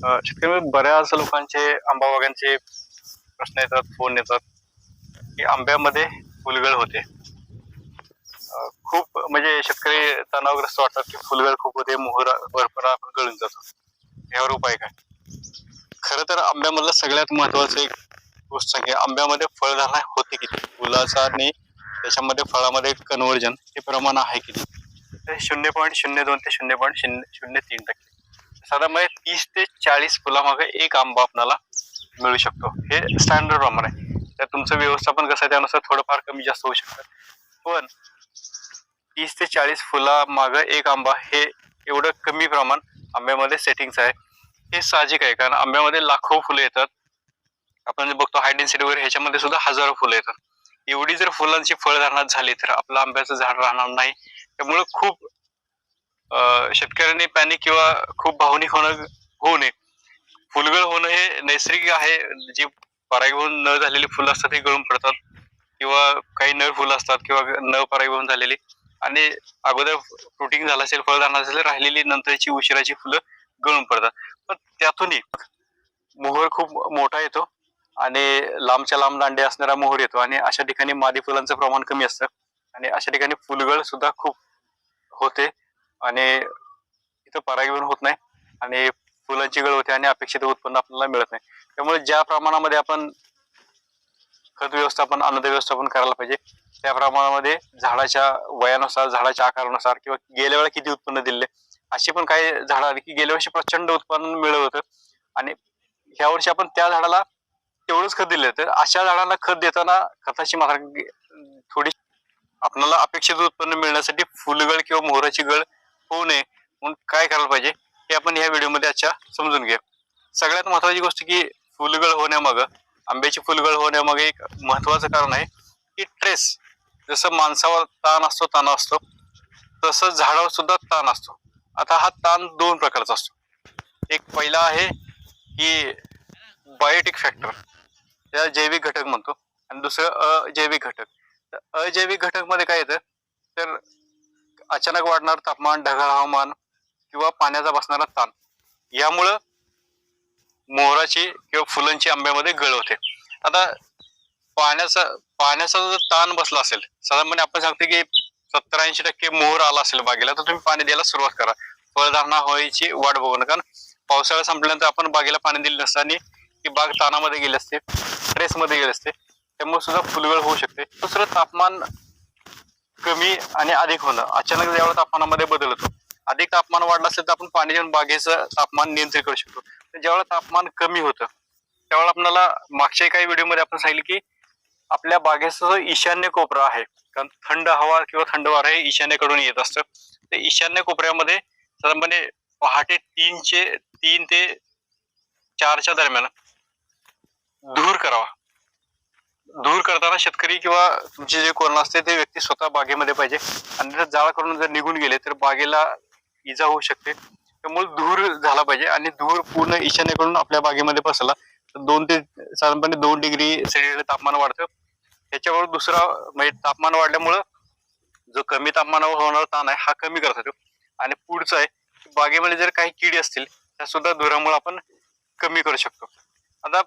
शेतकरी बऱ्याच लोकांचे आंबा बागांचे प्रश्न येतात, फोन येतात की आंब्यामध्ये फुलगळ होते. खूप म्हणजे शेतकरी तणावग्रस्त वाटतात की फुलगळ खूप होते, मोहर भरपूर आपण गळून जातो. यावर उपाय काय? खरं तर आंब्यामधलं सगळ्यात महत्वाचं एक गोष्ट की आंब्यामध्ये फळधारणा होते किती, फुलाचा आणि त्याच्यामध्ये फळामध्ये कन्व्हर्जन हे प्रमाण आहे किती, ते 0.02 ते 0.003%. साधारण 30 ते 40 फुलामागे एक आंबा आपल्याला मिळू शकतो. हे स्टँडर्ड प्रमाण आहे. तर तुमचं व्यवस्थापन कसं आहे त्यानुसार थोडंफार कमी जास्त होऊ शकतं. पण 30 ते 40 फुलामागे एक आंबा हे एवढं कमी प्रमाण आंब्यामध्ये सेटिंग्स आहे. हे साहजिक आहे, कारण आंब्यामध्ये लाखो फुलं येतात. आपण जे बघतो हाय डेन्सिटी वगैरे ह्याच्यामध्ये सुद्धा हजारो फुलं येतात. एवढी जर फुलांची फळधारणा झाली तर आपलं आंब्याचं झाड राहणार नाही. त्यामुळे खूप शेतकऱ्यांनी पॅनिक किंवा खूप भावनिक होऊ नये. फुलगळ होणं हे नैसर्गिक आहे. जी परागीभवन न झालेली फुलं असतात ती गळून पडतात, किंवा काही नर फुलं असतात किंवा न परागीभवन झालेली आणि अगोदर फ्रुटिंग झालं असेल, फळधारणा असेल, राहिलेली नंतरची उशिराची फुलं गळून पडतात. पण त्यातूनही मोहर खूप मोठा येतो आणि लांबच्या लांब दांडे असणारा मोहर येतो आणि अशा ठिकाणी मादी फुलांचं प्रमाण कमी असतं आणि अशा ठिकाणी फुलगळ सुद्धा खूप होते आणि इथं परागीभवन होत नाही आणि फुलांची गळ होते आणि अपेक्षित उत्पन्न आपल्याला मिळत नाही. त्यामुळे ज्या प्रमाणामध्ये आपण खत व्यवस्थापन, अन्नद्रव्य व्यवस्थापन करायला पाहिजे त्या प्रमाणामध्ये झाडाच्या वयानुसार, झाडाच्या आकारानुसार किंवा गेल्या वेळा किती उत्पन्न दिले, अशी पण काही झाडं आली की गेल्या वर्षी प्रचंड उत्पन्न मिळत होतं आणि ह्या वर्षी आपण त्या झाडाला तेवढंच खत दिलं. तर अशा झाडांना खत देताना खताची मात्रा थोडी आपल्याला अपेक्षित उत्पन्न मिळण्यासाठी फुलगळ किंवा मोहराची गळ होऊ नये म्हणून काय करायला पाहिजे हे आपण या व्हिडिओमध्ये आजच्या समजून घेऊ. सगळ्यात महत्वाची गोष्ट की फुलगळ होण्यामागं, आंब्याची फुलगळ होण्यामागे एक महत्वाचं कारण आहे की ट्रेस. जसं माणसावर ताण असतो, तणाव असतो, तसं झाडावर सुद्धा ताण असतो. आता हा ताण दोन प्रकारचा असतो. एक पहिला आहे की बायोटिक फॅक्टर, त्याला जैविक घटक म्हणतो, आणि दुसरं अजैविक घटक. तर अजैविक घटक मध्ये काय येतं तर अचानक वाढणार तापमान, ढगाळ हवामान किंवा पाण्याचा बसणारा ताण यामुळं मोहराची किंवा फुलांची आंब्यामध्ये गळ होते. आता पाण्याचा जर ताण बसला असेल, साधारणपणे आपण सांगतो की 70-80% मोहर आला असेल बागेला, तर तुम्ही पाणी द्यायला सुरुवात करा. फळधारणा व्हायची वाट बघू नका. पावसाळा संपल्यानंतर आपण बागेला पाणी दिले नसतं आणि ती बाग ताणामध्ये गेली असते, स्ट्रेस मध्ये गेली असते, त्यामुळे सुद्धा फुलगळ होऊ शकते. दुसरं तापमान कमी आणि अधिक होणं. अचानक ज्यावेळेला तापमानामध्ये बदल होतो, अधिक तापमान वाढलं असेल तर आपण पाणी देऊन बागेचं तापमान नियंत्रित करू शकतो. ज्यावेळेला तापमान कमी होतं त्यावेळेला आपल्याला मागच्या काही व्हिडिओमध्ये आपण सांगितलं की आपल्या बागेचा जो ईशान्य कोपरा आहे, कारण थंड हवा किंवा थंड वारा हे ईशान्येकडून येत असतं, ते ईशान्य कोपऱ्यामध्ये साधारणपणे पहाटे 3 ते 4च्या दरम्यान धूर करावा. धूर करताना शेतकरी किंवा तुमचे जे कोण असते ते व्यक्ती स्वतः बागेमध्ये पाहिजे, आणि जर जाळ करून जर निघून गेले तर बागेला इजा होऊ शकते. त्यामुळे धूर झाला पाहिजे आणि धूर पूर्ण ईशान्येकडून आपल्या बागेमध्ये पसरला तर 2 डिग्री सेल्सिअस तापमान वाढतं. त्याच्यावर दुसरा म्हणजे तापमान वाढल्यामुळं जो कमी तापमानावर होणारा ताण आहे हा कमी करता येतो. आणि पुढचं आहे बागेमध्ये जर काही किडी असतील त्या सुद्धा धुरामुळे आपण कमी करू शकतो. आता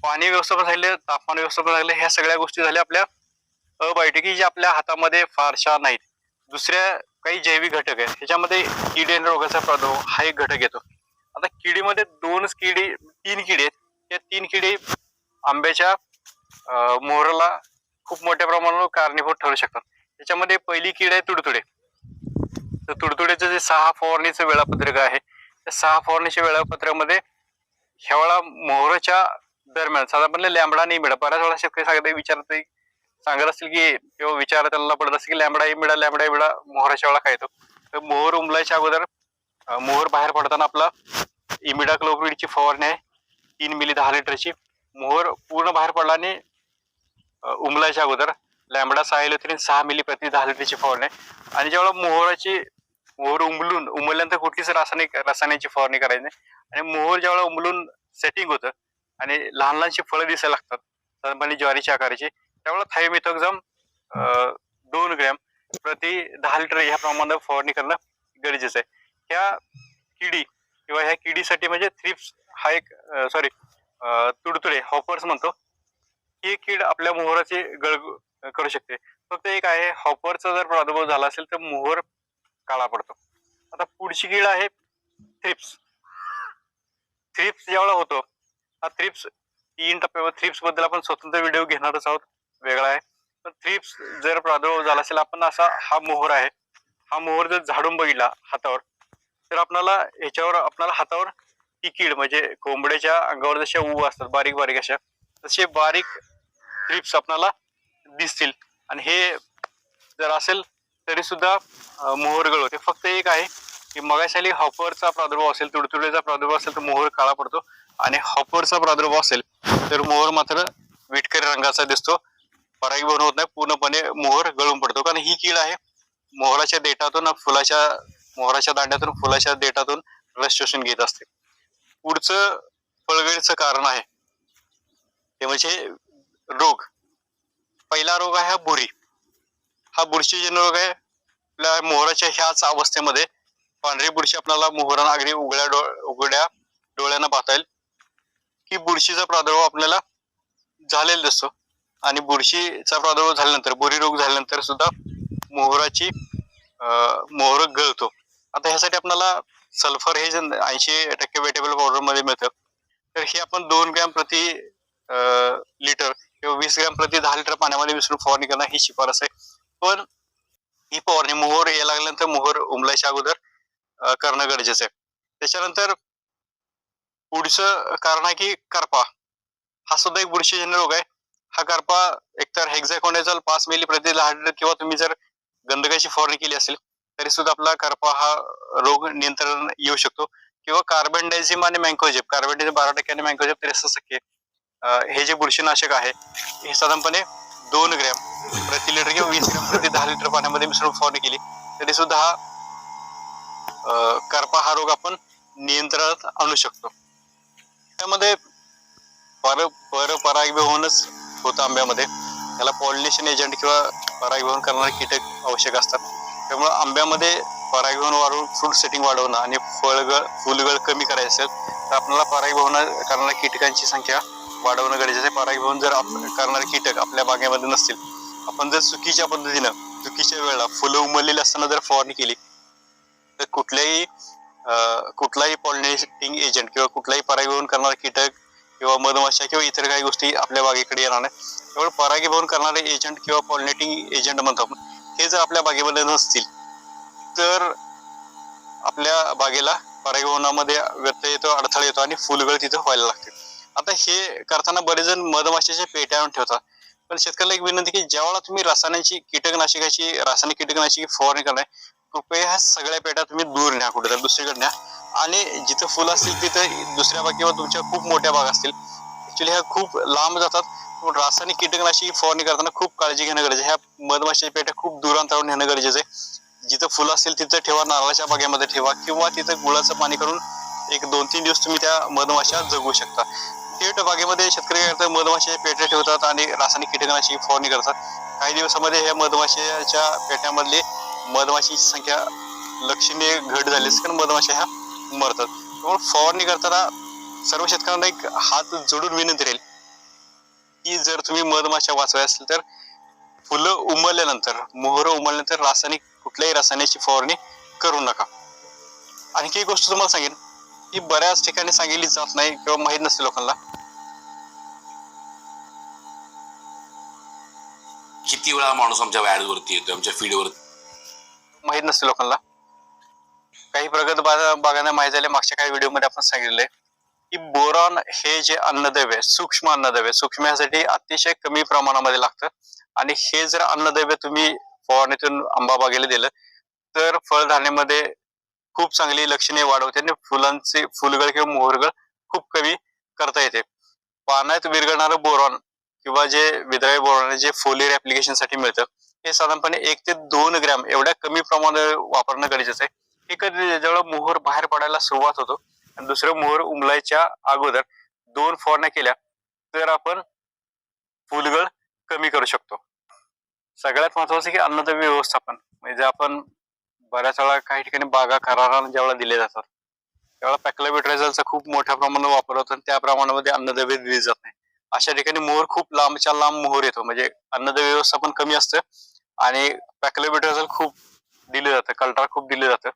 पाणी व्यवस्थापन झाले, तापमान व्यवस्थापन झाले, ह्या सगळ्या गोष्टी झाल्या आपल्या अबायोटिक, जे आपल्या हातामध्ये फारशा नाहीत. दुसऱ्या काही जैविक घटक आहेत, ह्याच्यामध्ये किडी आणि रोगाचा प्रादुर्भाव हा एक घटक येतो. आता किडीमध्ये 3 किडी आहेत. त्या 3 किडी आंब्याच्या मोहराला खूप मोठ्या प्रमाणावर कारणीभूत ठरू शकतात. त्याच्यामध्ये पहिली कीड आहे तुडतुडे. तर तुडतुडेचं जे 6 फवारणीचं वेळापत्रक आहे, त्या 6 फवारणीच्या वेळापत्रकामध्ये ह्या वेळा मोहराच्या दरम्यान साधारणपणे लॅम्बडा नाही मिळत. बऱ्याच वेळा शेतकरी सांगत असतील की किंवा विचार त्यांना पडत असेल की लॅम्बडा मोहराच्या वेळा काय येतो. तर मोहर उमलायच्या अगोदर, मोहर बाहेर पडताना आपला इमिडाक्लोप्रिडची फवारणी आहे 3 मिली 10 लिटरची. मोहर पूर्ण बाहेर पडला आणि उमलायच्या अगोदर लॅम्बडा सायलोथ्रिन 6 मिली प्रति 10 लिटरची फवारणी आहे. आणि ज्यावेळेला मोहर उमलल्यानंतर कुठलीच रसायनाची फवारणी करायची नाही. आणि मोहर ज्यावेळेला उमलून सेटिंग होतं आणि लहान लहानशी फळं दिसायला लागतात साधारणपणे ज्वारीच्या आकाराची, त्यावेळेला थायोमिथोक्झाम 2 ग्रॅम प्रति 10 लिटर ह्या प्रमाणात फवारणी करणं गरजेचं आहे. ह्या किडी किंवा ह्या किडीसाठी म्हणजे थ्रिप्स हा एक तुडतुडे हॉपर्स म्हणतो, ही कीड आपल्या मोहराची गळ करू शकते. फक्त एक आहे, हॉपरचा जर प्रादुर्भाव झाला असेल तर मोहर काळा पडतो. आता पुढची कीड आहे थ्रिप्स. थ्रिप्स ज्यावेळेला होतो, हा थ्रिप्स 3 टप्प्यावर थ्रिप्स बद्दल आपण स्वतंत्र व्हिडिओ घेणारच आहोत, वेगळा आहे. पण थ्रिप्स जर प्रादुर्भाव झाला असेल, आपण असा हा मोहर आहे, हा मोहर जर झाडून बघितला हातावर, तर आपल्याला हातावर ही कीड म्हणजे कोंबड्याच्या अंगावर जशा ऊ असतात बारीक बारीक अशा, तसे बारीक थ्रिप्स आपल्याला दिसतील. आणि हे जर असेल तरी सुद्धा मोहर होते. फक्त एक आहे की मगाशाली हॉपरचा प्रादुर्भाव असेल, तुडतुड्याचा प्रादुर्भाव असेल तर मोहर काळा पडतो, आणि हॉपरचा प्रादुर्भाव असेल तर मोहर मात्र विटकरी रंगाचा दिसतो, परागीभवन होत नाही, पूर्णपणे मोहर गळून पडतो. कारण ही कीड आहे मोहराच्या देठातून मोहराच्या दांड्यातून फुलाच्या देठातून रस शोषून घेत असते. पुढचं फळगळीचं कारण आहे ते म्हणजे रोग. पहिला रोग आहे हा बुरी. हा बुरशीजन्य रोग आहे. आपल्या मोहराच्या ह्याच अवस्थेमध्ये पांढरी बुरशी आपल्याला मोहरांना अगदी उघड्या डोळ्यांना पाहता येईल. ही बुरशीचा प्रादुर्भाव आपल्याला झालेला दिसतो, आणि बुरशीचा प्रादुर्भाव झाल्यानंतर, बुरी रोग झाल्यानंतर सुद्धा मोहर गळतो. आता ह्यासाठी आपल्याला सल्फर हे 80% वेटेबल पावडर मध्ये मिळतं, तर हे आपण 2 ग्रॅम प्रति लिटर किंवा 20 ग्रॅम प्रति 10 लिटर पाण्यामध्ये मिसळून फवारणी करणं ही शिफारस आहे. पण ही फवारणी मोहर यायला लागल्यानंतर, मोहर उमलायच्या अगोदर करणं गरजेचं आहे. त्याच्यानंतर पुढचं कारण आहे की करपा. हा सुद्धा एक बुरशीजन्य रोग आहे. हा करपा एकतर हेक्झाकोनाझोल 5 मिली प्रति 10 लिटर किंवा तुम्ही जर गंधकाची फवारणी केली असेल तरी सुद्धा आपला करपा हा रोग नियंत्रण येऊ शकतो. किंवा कार्बनडायझिम आणि मँकोजेब, कार्बनडायझिम 12% आणि मँकोजेब 63%, हे जे बुरशीनाशक आहे हे साधारणपणे 2 ग्रॅम प्रति लिटर किंवा 20 ग्रॅम प्रति 10 लिटर पाण्यामध्ये मिसळून फवारणी केली तरी सुद्धा हा करपा हा रोग आपण नियंत्रणात आणू शकतो. त्यामध्ये परागीभवनच होतं आंब्यामध्ये. त्याला पॉलिनेशन एजंट किंवा परागीभवन करणारे कीटक आवश्यक असतात. त्यामुळे आंब्यामध्ये परागीभवन वाढवून फ्रूट सेटिंग वाढवणं आणि फुलगळ कमी करायचं असेल तर आपल्याला परागीभवन करणाऱ्या कीटकांची संख्या वाढवणं गरजेचं आहे. परागीभवन जर करणारे कीटक आपल्या बागेमध्ये नसतील, आपण जर चुकीच्या पद्धतीनं चुकीच्या वेळेला फुलं उमललेली असताना जर फवारणी केली तर कुठलाही पॉलिनेटिंग एजंट किंवा कुठलाही परागीभवन करणारा कीटक किंवा मधमाशा किंवा इतर काही गोष्टी आपल्या बागेकडे येणार नाही. त्यामुळे परागीभवन करणारे एजंट किंवा पॉलिनेटिंग एजंट म्हणतो आपण, हे जर आपल्या बागेमध्ये नसतील तर आपल्या बागेला परागीभवनामध्ये व्यत्यय येतो, अडथळा येतो आणि फुलगळ तिथं व्हायला लागते. आता हे करताना बरेच जण मधमाशाच्या पेट्या आणून ठेवतात. पण शेतकऱ्याला एक विनंती की ज्यावेळेला तुम्ही रासायनिक कीटकनाशकाची फवारणी करणार, कृपया ह्या सगळ्या पेट्या तुम्ही दूर न्या, कुठे दुसरीकडे न्या. आणि जिथं फुल असतील तिथं दुसऱ्या बाग किंवा तुमच्या खूप मोठ्या बाग असतील, ऍक्च्युली ह्या खूप लांब जातात. रासायनिक कीटकनाशक फवारणी करताना खूप काळजी घेणं गरजेचं आहे. ह्या मधमाशाच्या पेट्या खूप दूर अंतरावर नेणं गरजेचं आहे. जिथं फुलं असतील तिथं ठेवा, नारळाच्या बागेमध्ये ठेवा, किंवा तिथं गुळाचं पाणी करून एक 2-3 दिवस तुम्ही त्या मधमाशा जगू शकता. थेट बागेमध्ये शेतकरी काय करतात, मधमाशाच्या पेट्या ठेवतात आणि रासायनिक कीटकनाशक फवारणी करतात. काही दिवसामध्ये ह्या मधमाशाच्या पेट्यामधली मधमाशीची संख्या लक्षणीय घट झाली असते, कारण मधमाशा ह्या मरतात. त्यामुळे फवारणी करताना सर्व शेतकऱ्यांना एक हात जोडून विनंती राहील की जर तुम्ही मधमाशा वाचवायच्या असेल तर फुलं उमलल्यानंतर, मोहर उमलल्यानंतर कुठल्याही रासायनिकची फवारणी करू नका. आणखी एक गोष्ट तुम्हाला सांगेन की बऱ्याच ठिकाणी सांगितली जात नाही किंवा माहीत नसते लोकांना. किती वेळा माणूस आमच्या ऍड वरती येतो, आमच्या फीडवर माहीत नसते लोकांना. काही प्रगत बागांना माहीत झाले, मागच्या काही व्हिडिओ मध्ये आपण सांगितलेलं आहे की बोरॉन हे जे अन्नद्रव्य, सूक्ष्म अन्नद्रव्य, सूक्ष्म यासाठी अतिशय कमी प्रमाणामध्ये लागतं. आणि हे जर अन्नद्रव्य तुम्ही फवारणीतून आंबा बागेला दिलं तर फळधारणेमध्ये खूप चांगली लक्षणे वाढवते आणि फुलांचे फुलगळ किंवा मोहरगळ खूप कमी करता येते. पाण्यात विरघळणारं बोरॉन किंवा जे विद्राव्य बोरॉन जे फोलियर ऍप्लिकेशन साठी मिळतं, हे साधारणपणे 1 ते 2 ग्रॅम एवढ्या कमी प्रमाणात वापरणं गरजेचं आहे. हे कधी ज्यावेळेला मोहर बाहेर पडायला सुरुवात होतो आणि दुसरं मोहर उमलायच्या अगोदर 2 फवारण्या केल्या तर आपण फुलगळ कमी करू शकतो. सगळ्यात महत्वाचं की अन्नद्रव्य व्यवस्थापन. म्हणजे आपण बऱ्याच वेळा काही ठिकाणी बागा कराराने ज्यावेळेला दिले जातात त्यावेळेला पॅक्लोबिट्राझोलचा खूप मोठ्या प्रमाणात वापर होतो आणि त्या प्रमाणामध्ये अन्नद्रव्य दिली जात नाही. अशा ठिकाणी मोहर खूप लांबच्या लांब मोहर येतो, म्हणजे अन्नद्रव्य व्यवस्थापन कमी असतं आणि पॅक्लोबिट्राझोल खूप दिलं जातं, कल्टार खूप दिलं जातं.